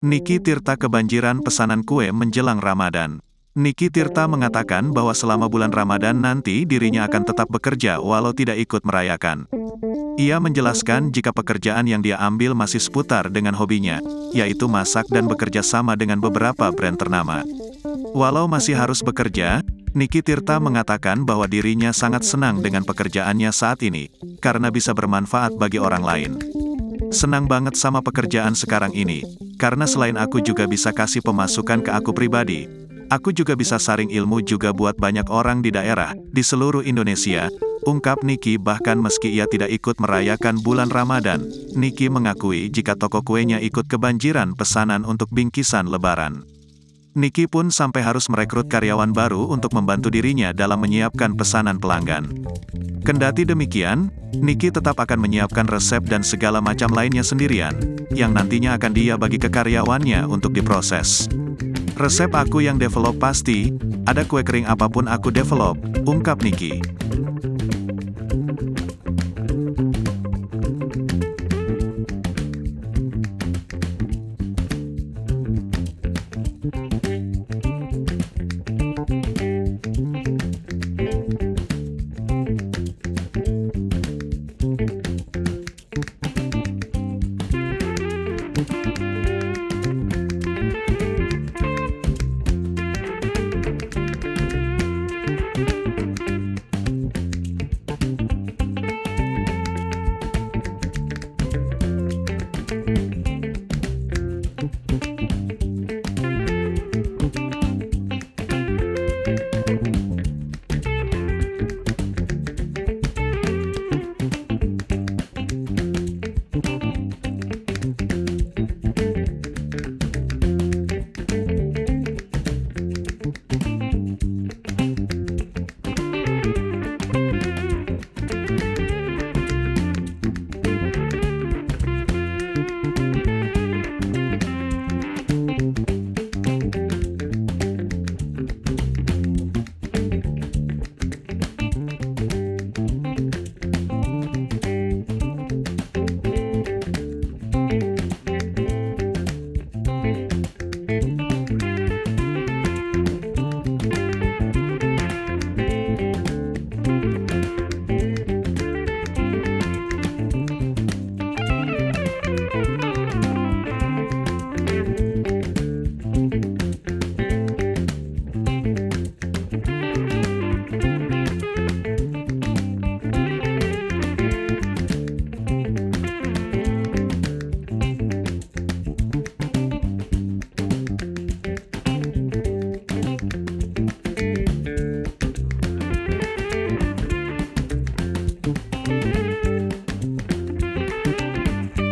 Niki Tirta kebanjiran pesanan kue menjelang Ramadan. Niki Tirta mengatakan bahwa selama bulan Ramadan nanti dirinya akan tetap bekerja walau tidak ikut merayakan. Ia menjelaskan jika pekerjaan yang dia ambil masih seputar dengan hobinya, yaitu masak dan bekerja sama dengan beberapa brand ternama. Walau masih harus bekerja, Niki Tirta mengatakan bahwa dirinya sangat senang dengan pekerjaannya saat ini, karena bisa bermanfaat bagi orang lain. Senang banget sama pekerjaan sekarang ini, karena selain aku juga bisa kasih pemasukan ke aku pribadi, aku juga bisa saring ilmu juga buat banyak orang di daerah, di seluruh Indonesia, ungkap Niki. Bahkan meski ia tidak ikut merayakan bulan Ramadan, Niki mengakui jika toko kuenya ikut kebanjiran pesanan untuk bingkisan Lebaran. Niki pun sampai harus merekrut karyawan baru untuk membantu dirinya dalam menyiapkan pesanan pelanggan. Kendati demikian, Niki tetap akan menyiapkan resep dan segala macam lainnya sendirian, yang nantinya akan dia bagi ke karyawannya untuk diproses. Resep aku yang develop pasti, ada kue kering apapun aku develop, ungkap Niki.